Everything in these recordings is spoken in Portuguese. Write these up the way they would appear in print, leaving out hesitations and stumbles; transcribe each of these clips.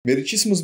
Meritíssimas,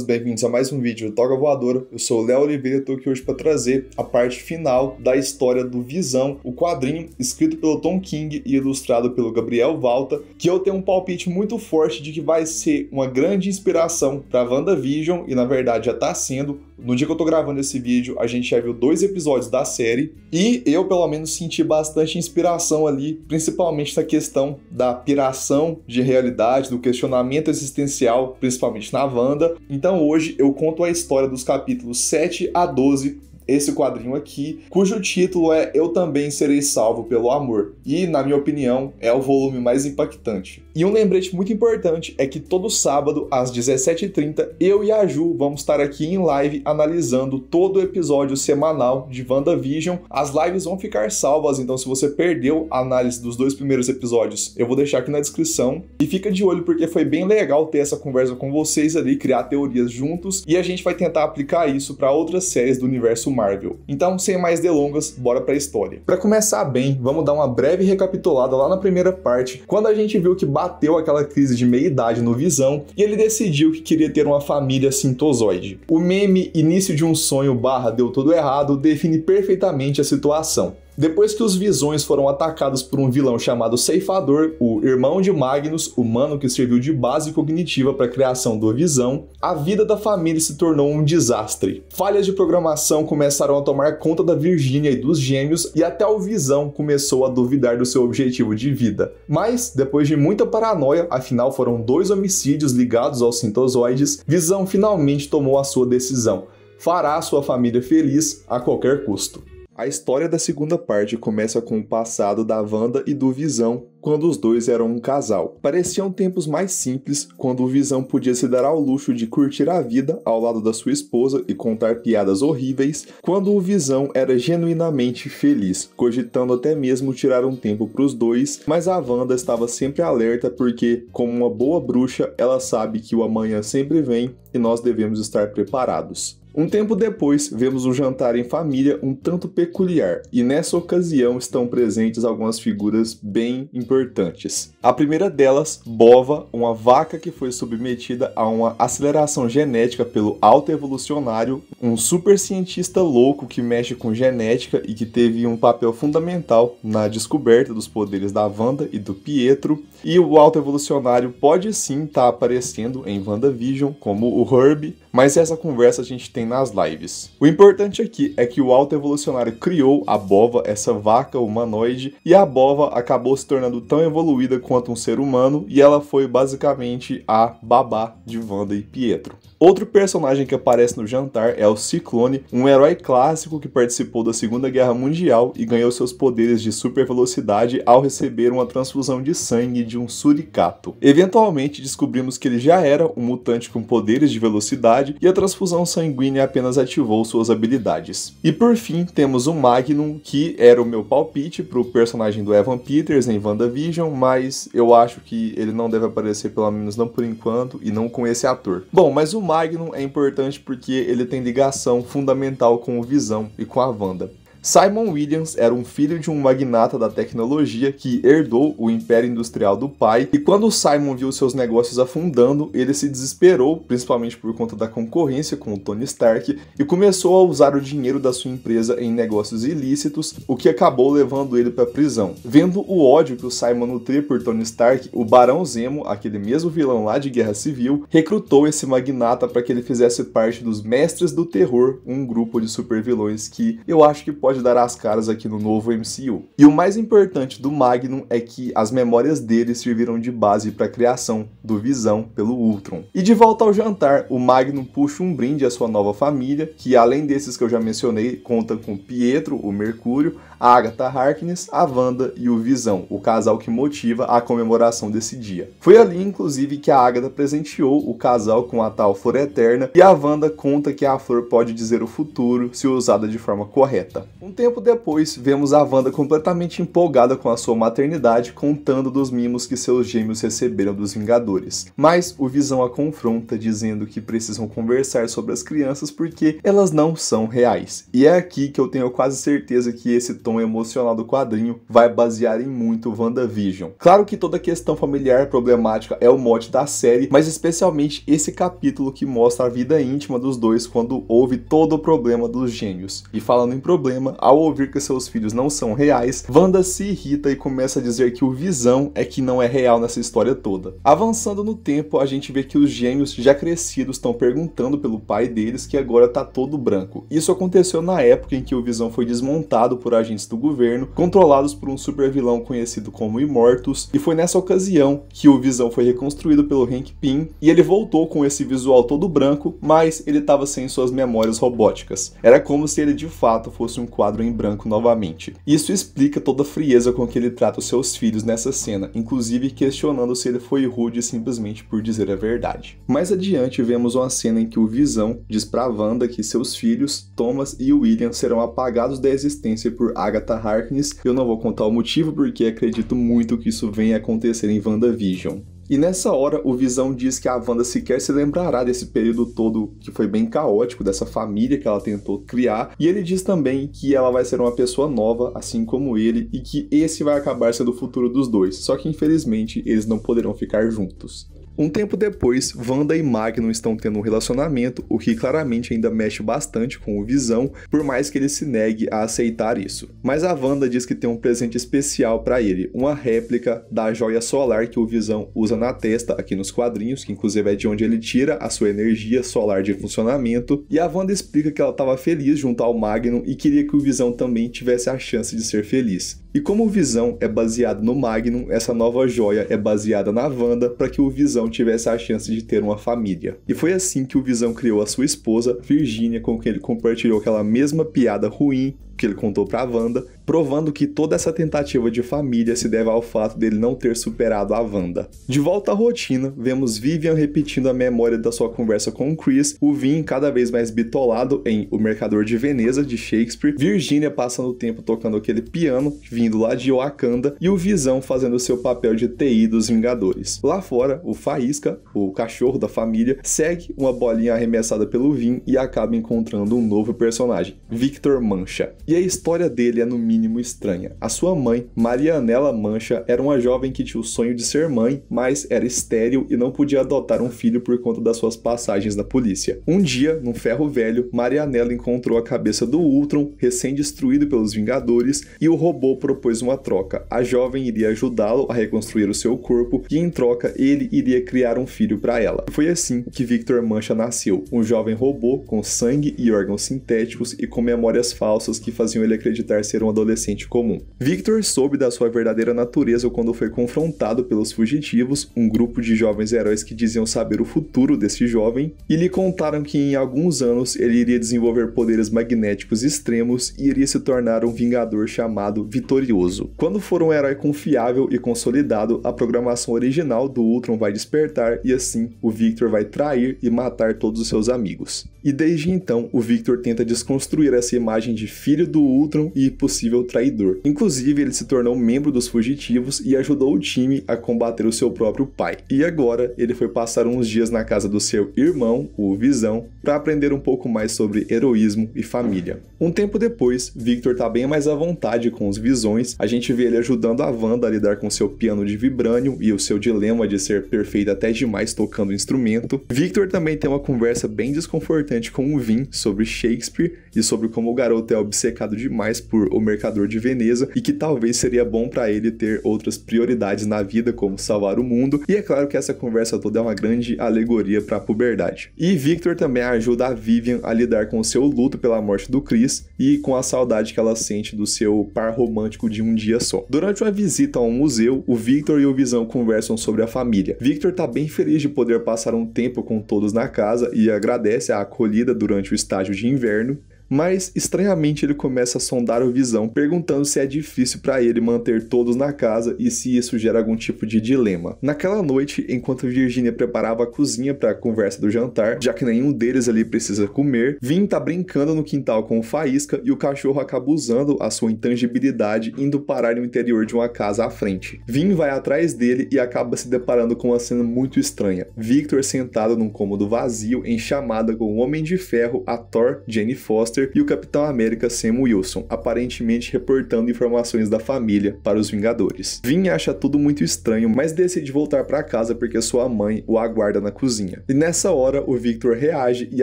bem-vindos a mais um vídeo do Toga Voadora. Eu sou o Léo Oliveira e estou aqui hoje para trazer a parte final da história do Visão, o quadrinho escrito pelo Tom King e ilustrado pelo Gabriel Walta, que eu tenho um palpite muito forte de que vai ser uma grande inspiração para WandaVision, e na verdade já está sendo. No dia que eu tô gravando esse vídeo, a gente já viu 2 episódios da série, e eu pelo menos senti bastante inspiração ali, principalmente na questão da piração de realidade, do questionamento existencial, principalmente na Wanda. Então hoje eu conto a história dos capítulos 7 a 12, esse quadrinho aqui, cujo título é Eu Também Serei Salvo pelo Amor, e, na minha opinião, é o volume mais impactante. E um lembrete muito importante é que todo sábado, às 17h30, eu e a Ju vamos estar aqui em live analisando todo o episódio semanal de WandaVision. As lives vão ficar salvas, então se você perdeu a análise dos 2 primeiros episódios, eu vou deixar aqui na descrição. E fica de olho porque foi bem legal ter essa conversa com vocês ali, criar teorias juntos, e a gente vai tentar aplicar isso para outras séries do universo Marvel. Então, sem mais delongas, bora pra história. Para começar bem, vamos dar uma breve recapitulada lá na primeira parte, quando a gente viu que bateu aquela crise de meia-idade no Visão, e ele decidiu que queria ter uma família sintozoide. O meme início de um sonho / deu tudo errado define perfeitamente a situação. Depois que os Visões foram atacados por um vilão chamado Ceifador, o irmão de Magnus, humano que serviu de base cognitiva para a criação do Visão, a vida da família se tornou um desastre. Falhas de programação começaram a tomar conta da Virgínia e dos gêmeos, e até o Visão começou a duvidar do seu objetivo de vida. Mas, depois de muita paranoia, afinal foram 2 homicídios ligados aos sintozoides, Visão finalmente tomou a sua decisão. Fará sua família feliz a qualquer custo. A história da segunda parte começa com o passado da Wanda e do Visão, quando os dois eram um casal. Pareciam tempos mais simples, quando o Visão podia se dar ao luxo de curtir a vida ao lado da sua esposa e contar piadas horríveis, quando o Visão era genuinamente feliz, cogitando até mesmo tirar um tempo para os dois, mas a Wanda estava sempre alerta porque, como uma boa bruxa, ela sabe que o amanhã sempre vem e nós devemos estar preparados. Um tempo depois, vemos um jantar em família um tanto peculiar, e nessa ocasião estão presentes algumas figuras bem importantes. A primeira delas, Bova, uma vaca que foi submetida a uma aceleração genética pelo autoevolucionário, um super cientista louco que mexe com genética e que teve um papel fundamental na descoberta dos poderes da Wanda e do Pietro, e o autoevolucionário pode sim estar aparecendo em WandaVision como o Herb, mas essa conversa a gente tem nas lives. O importante aqui é que o autoevolucionário criou a Bova, essa vaca humanoide, e a Bova acabou se tornando tão evoluída quanto um ser humano, e ela foi basicamente a babá de Wanda e Pietro. Outro personagem que aparece no jantar é o Ciclone, um herói clássico que participou da Segunda Guerra Mundial e ganhou seus poderes de super velocidade ao receber uma transfusão de sangue de um suricato. Eventualmente descobrimos que ele já era um mutante com poderes de velocidade e a transfusão sanguínea apenas ativou suas habilidades. E por fim temos o Magnum, que era o meu palpite para o personagem do Evan Peters em WandaVision, mas eu acho que ele não deve aparecer, pelo menos não por enquanto, e não com esse ator. Bom, mas o Magnum é importante porque ele tem ligação fundamental com o Visão e com a Wanda. Simon Williams era um filho de um magnata da tecnologia que herdou o império industrial do pai, e quando Simon viu seus negócios afundando, ele se desesperou, principalmente por conta da concorrência com o Tony Stark, e começou a usar o dinheiro da sua empresa em negócios ilícitos, o que acabou levando ele para a prisão. Vendo o ódio que o Simon nutria por Tony Stark, o Barão Zemo, aquele mesmo vilão lá de Guerra Civil, recrutou esse magnata para que ele fizesse parte dos Mestres do Terror, um grupo de supervilões que eu acho que pode dar as caras aqui no novo MCU. E o mais importante do Magnum é que as memórias dele serviram de base para a criação do Visão pelo Ultron. E de volta ao jantar, o Magnum puxa um brinde à sua nova família, que além desses que eu já mencionei, conta com Pietro, o Mercúrio, a Agatha Harkness, a Wanda e o Visão, o casal que motiva a comemoração desse dia. Foi ali, inclusive, que a Agatha presenteou o casal com a tal Flor Eterna, e a Wanda conta que a flor pode dizer o futuro se usada de forma correta. Um tempo depois, vemos a Wanda completamente empolgada com a sua maternidade, contando dos mimos que seus gêmeos receberam dos Vingadores. Mas o Visão a confronta, dizendo que precisam conversar sobre as crianças porque elas não são reais. E é aqui que eu tenho quase certeza que esse tom emocional do quadrinho vai basear em muito WandaVision. Claro que toda questão familiar problemática é o mote da série, mas especialmente esse capítulo que mostra a vida íntima dos dois quando houve todo o problema dos gêmeos. E falando em problema, ao ouvir que seus filhos não são reais, Wanda se irrita e começa a dizer que o Visão é que não é real nessa história toda. Avançando no tempo, a gente vê que os gêmeos já crescidos estão perguntando pelo pai deles que agora tá todo branco. Isso aconteceu na época em que o Visão foi desmontado por agentes do governo, controlados por um supervilão conhecido como Immortus, e foi nessa ocasião que o Visão foi reconstruído pelo Hank Pym, e ele voltou com esse visual todo branco, mas ele estava sem suas memórias robóticas. Era como se ele de fato fosse um quadro em branco novamente. Isso explica toda a frieza com que ele trata os seus filhos nessa cena, inclusive questionando se ele foi rude simplesmente por dizer a verdade. Mais adiante vemos uma cena em que o Visão diz pra Wanda que seus filhos, Thomas e William, serão apagados da existência por Agatha Harkness. Eu não vou contar o motivo porque acredito muito que isso venha a acontecer em WandaVision. E nessa hora, o Visão diz que a Wanda sequer se lembrará desse período todo que foi bem caótico, dessa família que ela tentou criar, e ele diz também que ela vai ser uma pessoa nova, assim como ele, e que esse vai acabar sendo o futuro dos dois, só que infelizmente eles não poderão ficar juntos. Um tempo depois, Wanda e Magnum estão tendo um relacionamento, o que claramente ainda mexe bastante com o Visão, por mais que ele se negue a aceitar isso. Mas a Wanda diz que tem um presente especial para ele, uma réplica da joia solar que o Visão usa na testa, aqui nos quadrinhos, que inclusive é de onde ele tira a sua energia solar de funcionamento, e a Wanda explica que ela estava feliz junto ao Magnum e queria que o Visão também tivesse a chance de ser feliz. E como o Visão é baseado no Magnum, essa nova joia é baseada na Wanda para que o Visão tivesse a chance de ter uma família. E foi assim que o Visão criou a sua esposa, Virginia, com quem ele compartilhou aquela mesma piada ruim que ele contou pra Wanda, provando que toda essa tentativa de família se deve ao fato dele não ter superado a Wanda. De volta à rotina, vemos Vivian repetindo a memória da sua conversa com o Chris, o Vin cada vez mais bitolado em O Mercador de Veneza, de Shakespeare, Virginia passando o tempo tocando aquele piano, vindo lá de Wakanda, e o Visão fazendo seu papel de TI dos Vingadores. Lá fora, o Faísca, o cachorro da família, segue uma bolinha arremessada pelo Vin e acaba encontrando um novo personagem, Victor Mancha. E a história dele é no mínimo estranha. A sua mãe, Marianela Mancha, era uma jovem que tinha o sonho de ser mãe, mas era estéril e não podia adotar um filho por conta das suas passagens na polícia. Um dia, num ferro velho, Marianela encontrou a cabeça do Ultron, recém-destruído pelos Vingadores, e o robô propôs uma troca. A jovem iria ajudá-lo a reconstruir o seu corpo e, em troca, ele iria criar um filho para ela. Foi assim que Victor Mancha nasceu, um jovem robô com sangue e órgãos sintéticos e com memórias falsas que faziam ele acreditar ser um adolescente comum. Victor soube da sua verdadeira natureza quando foi confrontado pelos fugitivos, um grupo de jovens heróis que diziam saber o futuro desse jovem, e lhe contaram que em alguns anos ele iria desenvolver poderes magnéticos extremos e iria se tornar um vingador chamado Vitorioso. Quando for um herói confiável e consolidado, a programação original do Ultron vai despertar e assim o Victor vai trair e matar todos os seus amigos. E desde então, o Victor tenta desconstruir essa imagem de filho do Ultron e possível traidor. Inclusive, ele se tornou membro dos fugitivos e ajudou o time a combater o seu próprio pai. E agora, ele foi passar uns dias na casa do seu irmão, o Visão, para aprender um pouco mais sobre heroísmo e família. Um tempo depois, Victor tá bem mais à vontade com os Visões, a gente vê ele ajudando a Wanda a lidar com seu piano de vibrânio e o seu dilema de ser perfeito até demais tocando o instrumento. Victor também tem uma conversa bem desconfortante com o Vin sobre Shakespeare e sobre como o garoto é obcecado demais por O Mercador de Veneza e que talvez seria bom para ele ter outras prioridades na vida, como salvar o mundo, e é claro que essa conversa toda é uma grande alegoria para a puberdade. E Victor também ajuda a Vivian a lidar com o seu luto pela morte do Chris e com a saudade que ela sente do seu par romântico de um dia só. Durante uma visita a um museu, o Victor e o Visão conversam sobre a família. Victor tá bem feliz de poder passar um tempo com todos na casa e agradece a acolhida durante o estágio de inverno, mas estranhamente ele começa a sondar o Visão, perguntando se é difícil para ele manter todos na casa e se isso gera algum tipo de dilema. Naquela noite, enquanto Virginia preparava a cozinha para a conversa do jantar, já que nenhum deles ali precisa comer, Vin tá brincando no quintal com o Faísca e o cachorro acaba usando a sua intangibilidade indo parar no interior de uma casa à frente. Vin vai atrás dele e acaba se deparando com uma cena muito estranha. Victor sentado num cômodo vazio em chamada com o Homem de Ferro, a Thor, Jane Foster e o Capitão América Sam Wilson, aparentemente reportando informações da família para os Vingadores. Vin acha tudo muito estranho, mas decide voltar para casa porque sua mãe o aguarda na cozinha. E nessa hora, o Victor reage e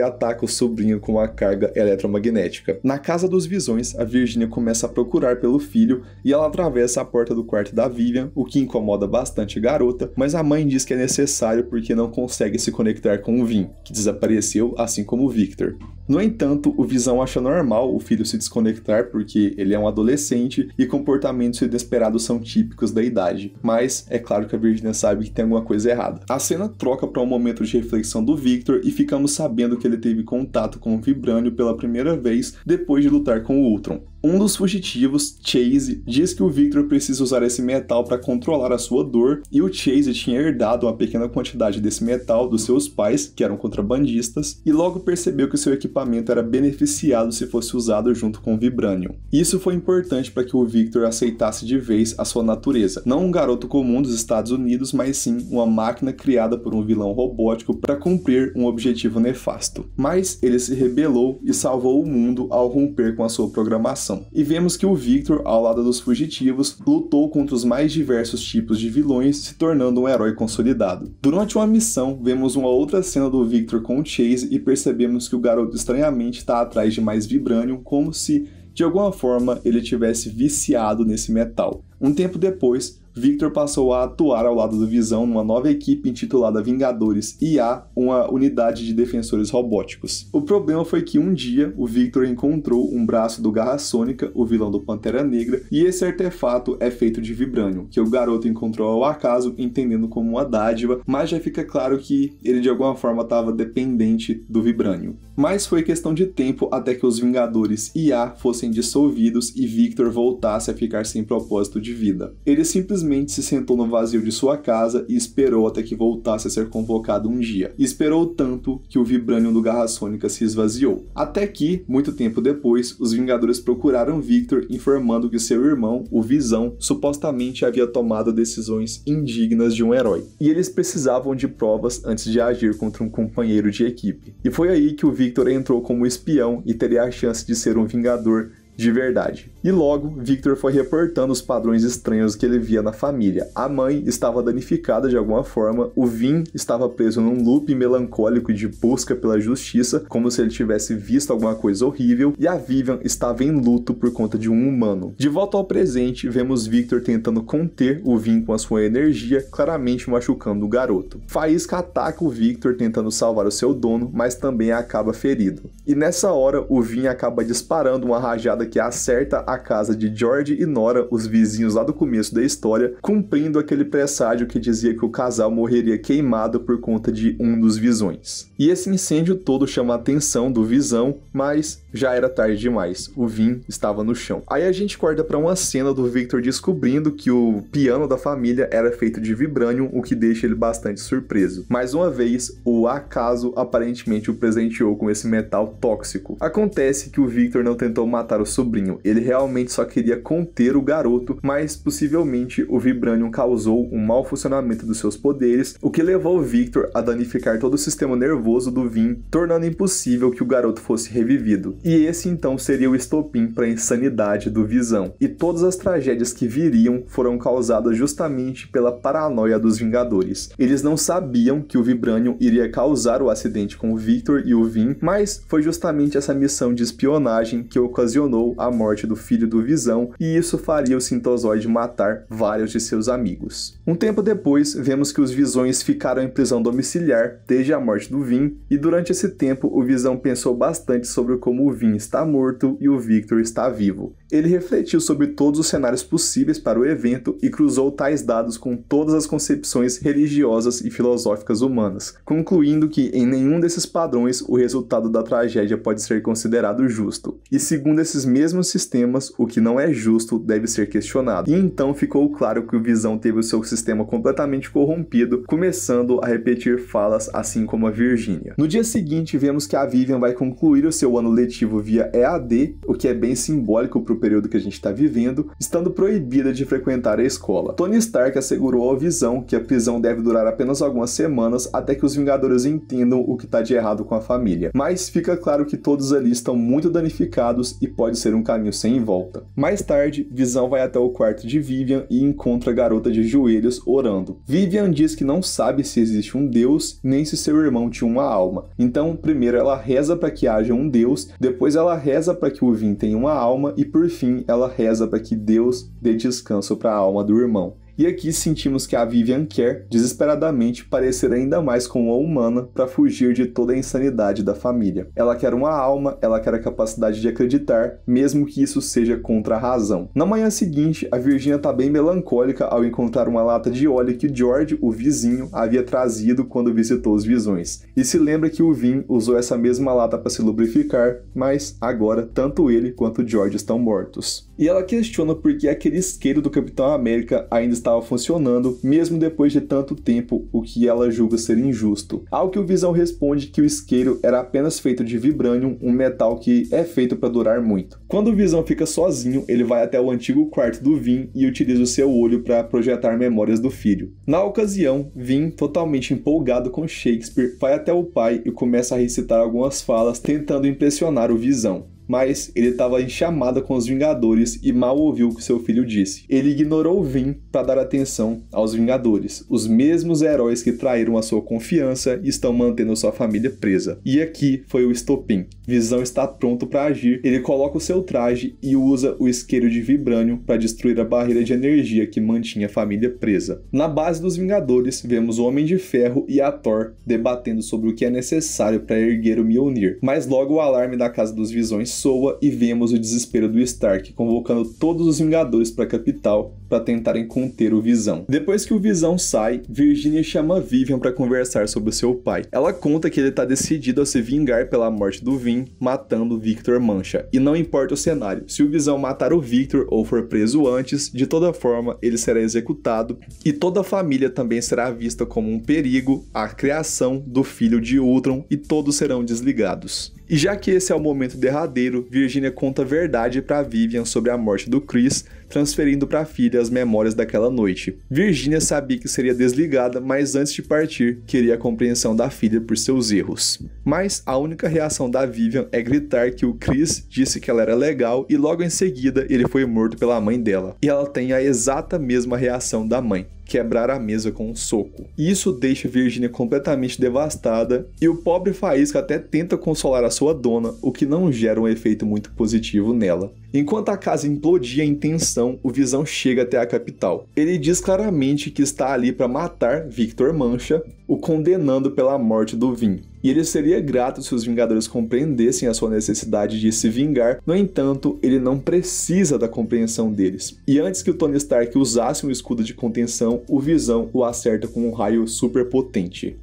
ataca o sobrinho com uma carga eletromagnética. Na casa dos Visões, a Virginia começa a procurar pelo filho e ela atravessa a porta do quarto da Vivian, o que incomoda bastante a garota, mas a mãe diz que é necessário porque não consegue se conectar com o Vin, que desapareceu assim como o Victor. No entanto, o Visão acha normal o filho se desconectar porque ele é um adolescente e comportamentos inesperados são típicos da idade, mas é claro que a Virginia sabe que tem alguma coisa errada. A cena troca para um momento de reflexão do Victor e ficamos sabendo que ele teve contato com o Vibranium pela primeira vez depois de lutar com o Ultron. Um dos fugitivos, Chase, diz que o Victor precisa usar esse metal para controlar a sua dor, e o Chase tinha herdado uma pequena quantidade desse metal dos seus pais, que eram contrabandistas, e logo percebeu que seu equipamento era beneficiado se fosse usado junto com o Vibranium. Isso foi importante para que o Victor aceitasse de vez a sua natureza, não um garoto comum dos Estados Unidos, mas sim uma máquina criada por um vilão robótico para cumprir um objetivo nefasto. Mas ele se rebelou e salvou o mundo ao romper com a sua programação. E vemos que o Victor, ao lado dos fugitivos, lutou contra os mais diversos tipos de vilões, se tornando um herói consolidado. Durante uma missão, vemos uma outra cena do Victor com o Chase e percebemos que o garoto estranhamente está atrás de mais Vibranium, como se, de alguma forma, ele tivesse viciado nesse metal. Um tempo depois, Victor passou a atuar ao lado do Visão numa nova equipe intitulada Vingadores IA, uma unidade de defensores robóticos. O problema foi que um dia o Victor encontrou um braço do Garra Sônica, o vilão do Pantera Negra, e esse artefato é feito de Vibranium, que o garoto encontrou ao acaso, entendendo como uma dádiva, mas já fica claro que ele de alguma forma estava dependente do Vibranium. Mas foi questão de tempo até que os Vingadores IA fossem dissolvidos e Victor voltasse a ficar sem propósito de vida. Ele simplesmente se sentou no vazio de sua casa e esperou até que voltasse a ser convocado um dia. E esperou tanto que o Vibranium do Garra Sônica se esvaziou. Até que, muito tempo depois, os Vingadores procuraram Victor, informando que seu irmão, o Visão, supostamente havia tomado decisões indignas de um herói. E eles precisavam de provas antes de agir contra um companheiro de equipe. E foi aí que o Victor entrou como espião e teria a chance de ser um Vingador de verdade. E logo, Victor foi reportando os padrões estranhos que ele via na família. A mãe estava danificada de alguma forma, o Vin estava preso num loop melancólico de busca pela justiça, como se ele tivesse visto alguma coisa horrível, e a Vivian estava em luto por conta de um humano. De volta ao presente, vemos Victor tentando conter o Vin com a sua energia, claramente machucando o garoto. Faísca ataca o Victor tentando salvar o seu dono, mas também acaba ferido. E nessa hora, o Vin acaba disparando uma rajada que acerta a casa de George e Nora, os vizinhos lá do começo da história, cumprindo aquele presságio que dizia que o casal morreria queimado por conta de um dos Visões. E esse incêndio todo chama a atenção do Visão, mas já era tarde demais, o Vin estava no chão. Aí a gente corta para uma cena do Victor descobrindo que o piano da família era feito de Vibranium, o que deixa ele bastante surpreso. Mais uma vez, o acaso aparentemente o presenteou com esse metal tóxico. Acontece que o Victor não tentou matar o sobrinho, ele realmente só queria conter o garoto, mas possivelmente o Vibranium causou um mau funcionamento dos seus poderes, o que levou o Victor a danificar todo o sistema nervoso do Vin, tornando impossível que o garoto fosse revivido. E esse então seria o estopim para a insanidade do Visão. E todas as tragédias que viriam foram causadas justamente pela paranoia dos Vingadores. Eles não sabiam que o Vibranium iria causar o acidente com o Victor e o Vin, mas foi justamente essa missão de espionagem que ocasionou causou a morte do filho do Visão, e isso faria o Sintozoide matar vários de seus amigos. Um tempo depois, vemos que os Visões ficaram em prisão domiciliar desde a morte do Vin, e durante esse tempo o Visão pensou bastante sobre como o Vin está morto e o Victor está vivo. Ele refletiu sobre todos os cenários possíveis para o evento e cruzou tais dados com todas as concepções religiosas e filosóficas humanas, concluindo que em nenhum desses padrões o resultado da tragédia pode ser considerado justo. E segundo esses mesmos sistemas, o que não é justo deve ser questionado. E então ficou claro que o Visão teve o seu sistema completamente corrompido, começando a repetir falas assim como a Virginia. No dia seguinte, vemos que a Vivian vai concluir o seu ano letivo via EAD, o que é bem simbólico para o período que a gente está vivendo, estando proibida de frequentar a escola. Tony Stark assegurou ao Visão que a prisão deve durar apenas algumas semanas até que os Vingadores entendam o que está de errado com a família. Mas fica claro que todos ali estão muito danificados e pode ser um caminho sem volta. Mais tarde, Visão vai até o quarto de Vivian e encontra a garota de joelhos orando. Vivian diz que não sabe se existe um Deus nem se seu irmão tinha uma alma. Então, primeiro ela reza para que haja um Deus, depois ela reza para que o Vin tenha uma alma e por fim ela reza para que Deus dê descanso para a alma do irmão. E aqui sentimos que a Vivian quer, desesperadamente, parecer ainda mais com uma humana para fugir de toda a insanidade da família. Ela quer uma alma, ela quer a capacidade de acreditar, mesmo que isso seja contra a razão. Na manhã seguinte, a Virginia está bem melancólica ao encontrar uma lata de óleo que George, o vizinho, havia trazido quando visitou os Visões. E se lembra que o Vin usou essa mesma lata para se lubrificar, mas agora tanto ele quanto George estão mortos. E ela questiona por que aquele isqueiro do Capitão América ainda estava funcionando, mesmo depois de tanto tempo, o que ela julga ser injusto. Ao que o Visão responde que o isqueiro era apenas feito de vibranium, um metal que é feito para durar muito. Quando o Visão fica sozinho, ele vai até o antigo quarto do Vin e utiliza o seu olho para projetar memórias do filho. Na ocasião, Vin, totalmente empolgado com Shakespeare, vai até o pai e começa a recitar algumas falas, tentando impressionar o Visão. Mas ele estava em chamada com os Vingadores e mal ouviu o que seu filho disse. Ele ignorou o Vin para dar atenção aos Vingadores, os mesmos heróis que traíram a sua confiança e estão mantendo sua família presa. E aqui foi o estopim. Visão está pronto para agir, ele coloca o seu traje e usa o isqueiro de vibranium para destruir a barreira de energia que mantinha a família presa. Na base dos Vingadores, vemos o Homem de Ferro e a Thor debatendo sobre o que é necessário para erguer o Mjolnir, mas logo o alarme da Casa dos Visões soa e vemos o desespero do Stark, convocando todos os Vingadores para a capital para tentarem conter o Visão. Depois que o Visão sai, Virginia chama Vivian para conversar sobre o seu pai. Ela conta que ele está decidido a se vingar pela morte do Vin, matando Victor Mancha. E não importa o cenário, se o Visão matar o Victor ou for preso antes, de toda forma ele será executado e toda a família também será vista como um perigo à criação do filho de Ultron e todos serão desligados. E já que esse é o momento derradeiro, Virginia conta a verdade para Vivian sobre a morte do Chris, transferindo para a filha as memórias daquela noite. Virginia sabia que seria desligada, mas antes de partir, queria a compreensão da filha por seus erros. Mas a única reação da Vivian é gritar que o Chris disse que ela era legal e logo em seguida ele foi morto pela mãe dela. E ela tem a exata mesma reação da mãe. Quebrar a mesa com um soco. Isso deixa Virginia completamente devastada e o pobre Faísca até tenta consolar a sua dona, o que não gera um efeito muito positivo nela. Enquanto a casa implodia em tensão, o Visão chega até a capital. Ele diz claramente que está ali para matar Victor Mancha, o condenando pela morte do Vin. E ele seria grato se os Vingadores compreendessem a sua necessidade de se vingar, no entanto, ele não precisa da compreensão deles. E antes que o Tony Stark usasse um escudo de contenção, o Visão o acerta com um raio super potente.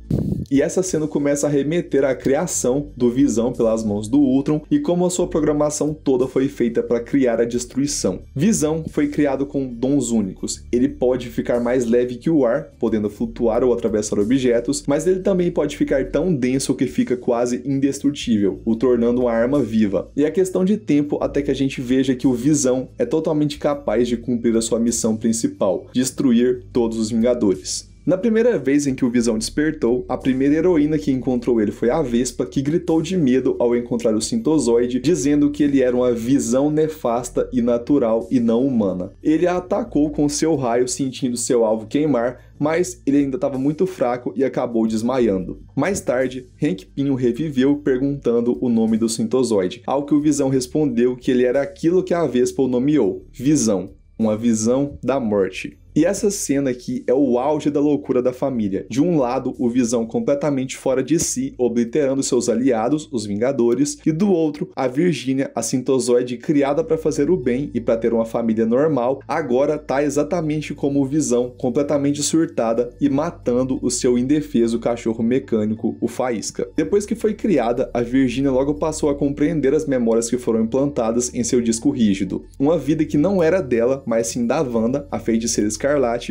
E essa cena começa a remeter à criação do Visão pelas mãos do Ultron e como a sua programação toda foi feita para criar a destruição. Visão foi criado com dons únicos. Ele pode ficar mais leve que o ar, podendo flutuar ou atravessar objetos, mas ele também pode ficar tão denso que fica quase indestrutível, o tornando uma arma viva. E é questão de tempo até que a gente veja que o Visão é totalmente capaz de cumprir a sua missão principal, destruir todos os Vingadores. Na primeira vez em que o Visão despertou, a primeira heroína que encontrou ele foi a Vespa, que gritou de medo ao encontrar o Sintozoide, dizendo que ele era uma visão nefasta e natural e não humana. Ele a atacou com seu raio, sentindo seu alvo queimar, mas ele ainda estava muito fraco e acabou desmaiando. Mais tarde, Hank Pym o reviveu perguntando o nome do Sintozoide, ao que o Visão respondeu que ele era aquilo que a Vespa o nomeou, Visão, uma visão da morte. E essa cena aqui é o auge da loucura da família. De um lado, o Visão completamente fora de si, obliterando seus aliados, os Vingadores, e do outro, a Virgínia, a Sintozoide criada para fazer o bem e para ter uma família normal, agora tá exatamente como o Visão, completamente surtada e matando o seu indefeso cachorro mecânico, o Faísca. Depois que foi criada, a Virgínia logo passou a compreender as memórias que foram implantadas em seu disco rígido. Uma vida que não era dela, mas sim da Wanda, a feiticeira Escarlate,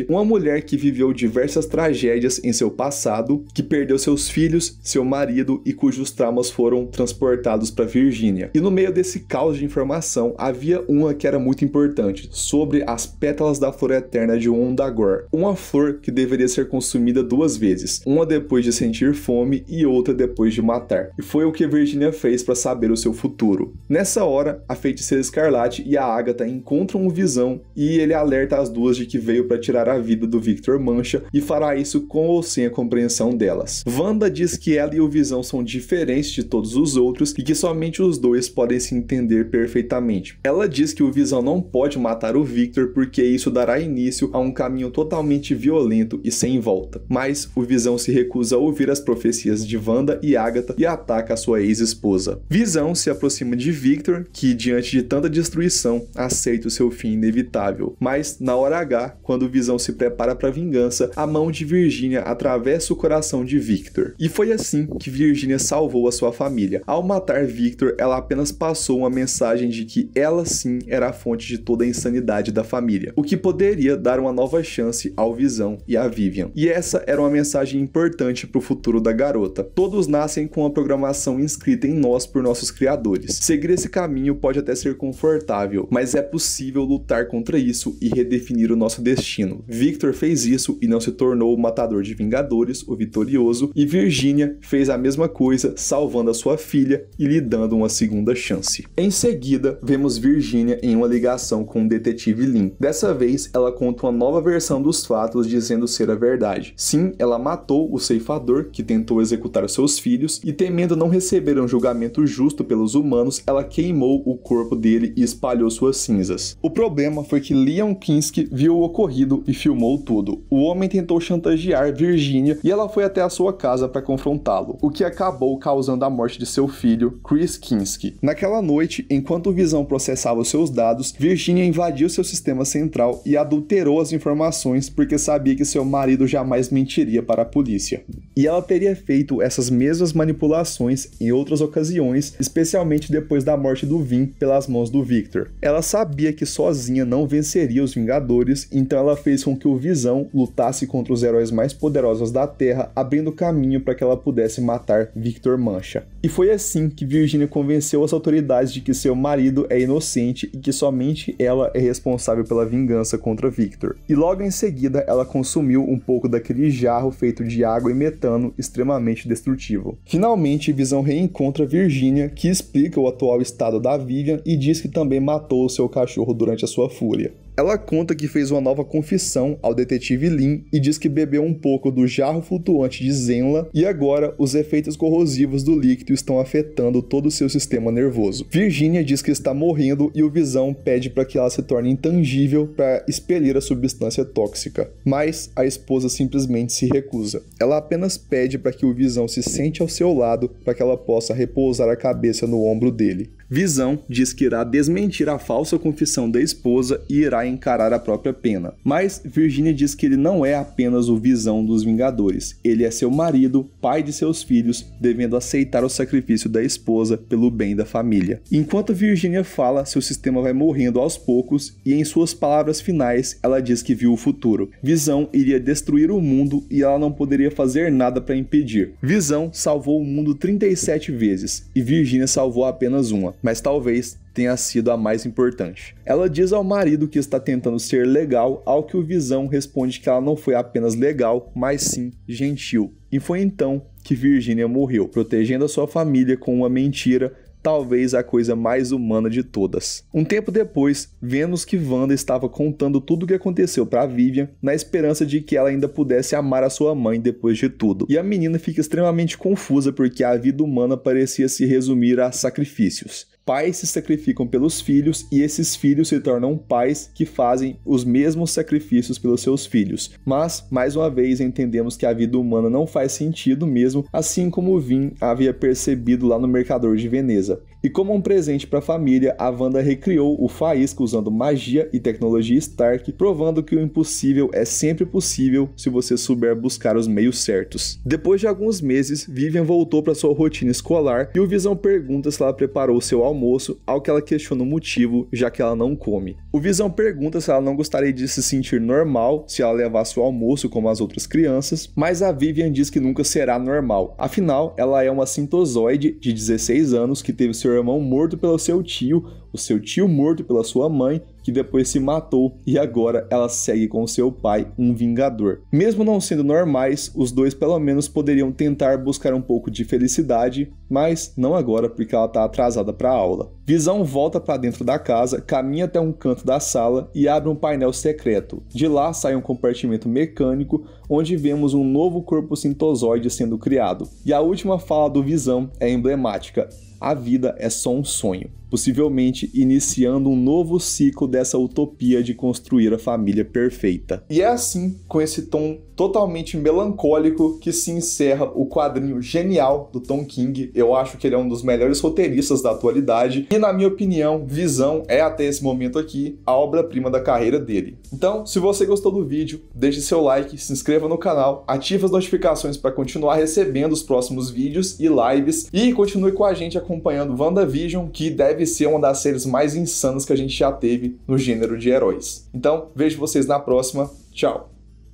uma mulher que viveu diversas tragédias em seu passado, que perdeu seus filhos, seu marido e cujos traumas foram transportados para Virgínia. E no meio desse caos de informação, havia uma que era muito importante, sobre as pétalas da flor eterna de Ondagor, uma flor que deveria ser consumida 2 vezes, uma depois de sentir fome e outra depois de matar. E foi o que Virgínia fez para saber o seu futuro. Nessa hora, a feiticeira Escarlate e a Agatha encontram o Visão e ele alerta as duas de que veio para tirar a vida do Victor Mancha e fará isso com ou sem a compreensão delas. Wanda diz que ela e o Visão são diferentes de todos os outros e que somente os dois podem se entender perfeitamente. Ela diz que o Visão não pode matar o Victor porque isso dará início a um caminho totalmente violento e sem volta. Mas o Visão se recusa a ouvir as profecias de Wanda e Agatha e ataca a sua ex-esposa. Visão se aproxima de Victor, que diante de tanta destruição aceita o seu fim inevitável. Mas na hora H, quando o Visão se prepara para a vingança, a mão de Virgínia atravessa o coração de Victor. E foi assim que Virgínia salvou a sua família. Ao matar Victor, ela apenas passou uma mensagem de que ela sim era a fonte de toda a insanidade da família, o que poderia dar uma nova chance ao Visão e à Vivian. E essa era uma mensagem importante para o futuro da garota. Todos nascem com a programação inscrita em nós por nossos criadores. Seguir esse caminho pode até ser confortável, mas é possível lutar contra isso e redefinir o nosso destino. Victor fez isso e não se tornou o matador de Vingadores, o vitorioso, e Virgínia fez a mesma coisa, salvando a sua filha e lhe dando uma segunda chance. Em seguida, vemos Virgínia em uma ligação com o detetive Lin. Dessa vez, ela conta uma nova versão dos fatos dizendo ser a verdade. Sim, ela matou o ceifador que tentou executar seus filhos e, temendo não receber um julgamento justo pelos humanos, ela queimou o corpo dele e espalhou suas cinzas. O problema foi que Leon Kinski viu o ocorrido e filmou tudo. O homem tentou chantagear Virgínia e ela foi até a sua casa para confrontá-lo, o que acabou causando a morte de seu filho, Chris Kinski. Naquela noite, enquanto o Visão processava os seus dados, Virgínia invadiu seu sistema central e adulterou as informações porque sabia que seu marido jamais mentiria para a polícia. E ela teria feito essas mesmas manipulações em outras ocasiões, especialmente depois da morte do Vin pelas mãos do Victor. Ela sabia que sozinha não venceria os Vingadores, então ela fez com que o Visão lutasse contra os heróis mais poderosos da Terra, abrindo caminho para que ela pudesse matar Victor Mancha. E foi assim que Virgínia convenceu as autoridades de que seu marido é inocente e que somente ela é responsável pela vingança contra Victor. E logo em seguida, ela consumiu um pouco daquele jarro feito de água e metano extremamente destrutivo. Finalmente, Visão reencontra Virgínia, que explica o atual estado da Vivian e diz que também matou o seu cachorro durante a sua fúria. Ela conta que fez uma nova confissão ao detetive Lin e diz que bebeu um pouco do jarro flutuante de Zenla e agora os efeitos corrosivos do líquido estão afetando todo o seu sistema nervoso. Virgínia diz que está morrendo e o Visão pede para que ela se torne intangível para expelir a substância tóxica, mas a esposa simplesmente se recusa. Ela apenas pede para que o Visão se sente ao seu lado para que ela possa repousar a cabeça no ombro dele. Visão diz que irá desmentir a falsa confissão da esposa e irá encarar a própria pena. Mas Virgínia diz que ele não é apenas o Visão dos Vingadores. Ele é seu marido, pai de seus filhos, devendo aceitar o sacrifício da esposa pelo bem da família. Enquanto Virgínia fala, seu sistema vai morrendo aos poucos e em suas palavras finais ela diz que viu o futuro. Visão iria destruir o mundo e ela não poderia fazer nada para impedir. Visão salvou o mundo 37 vezes e Virgínia salvou apenas uma. Mas talvez tenha sido a mais importante. Ela diz ao marido que está tentando ser legal, ao que o Visão responde que ela não foi apenas legal, mas sim gentil. E foi então que Virginia morreu, protegendo a sua família com uma mentira, talvez a coisa mais humana de todas. Um tempo depois, vemos que Wanda estava contando tudo o que aconteceu para Vivian, na esperança de que ela ainda pudesse amar a sua mãe depois de tudo. E a menina fica extremamente confusa porque a vida humana parecia se resumir a sacrifícios. Pais se sacrificam pelos filhos e esses filhos se tornam pais que fazem os mesmos sacrifícios pelos seus filhos. Mas, mais uma vez, entendemos que a vida humana não faz sentido mesmo, assim como Vin havia percebido lá no Mercador de Veneza. E como um presente para a família, a Wanda recriou o Faísca usando magia e tecnologia Stark, provando que o impossível é sempre possível se você souber buscar os meios certos. Depois de alguns meses, Vivian voltou para sua rotina escolar e o Visão pergunta se ela preparou seu almoço, ao que ela questiona o motivo, já que ela não come. O Visão pergunta se ela não gostaria de se sentir normal se ela levasse o almoço como as outras crianças, mas a Vivian diz que nunca será normal. Afinal, ela é uma sintozoide de 16 anos que teve seu irmão morto pelo seu tio, o seu tio morto pela sua mãe, que depois se matou, e agora ela segue com seu pai, um vingador. Mesmo não sendo normais, os dois pelo menos poderiam tentar buscar um pouco de felicidade, mas não agora porque ela está atrasada para a aula. Visão volta para dentro da casa, caminha até um canto da sala e abre um painel secreto. De lá sai um compartimento mecânico, onde vemos um novo corpo sintozoide sendo criado. E a última fala do Visão é emblemática: a vida é só um sonho, possivelmente iniciando um novo ciclo dessa utopia de construir a família perfeita. E é assim, com esse tom totalmente melancólico, que se encerra o quadrinho genial do Tom King. Eu acho que ele é um dos melhores roteiristas da atualidade e, na minha opinião, Visão é até esse momento aqui a obra-prima da carreira dele. Então, se você gostou do vídeo, deixe seu like, se inscreva no canal, ative as notificações para continuar recebendo os próximos vídeos e lives e continue com a gente acompanhando WandaVision, que deve ser uma das séries mais insanas que a gente já teve no gênero de heróis. Então, vejo vocês na próxima. Tchau!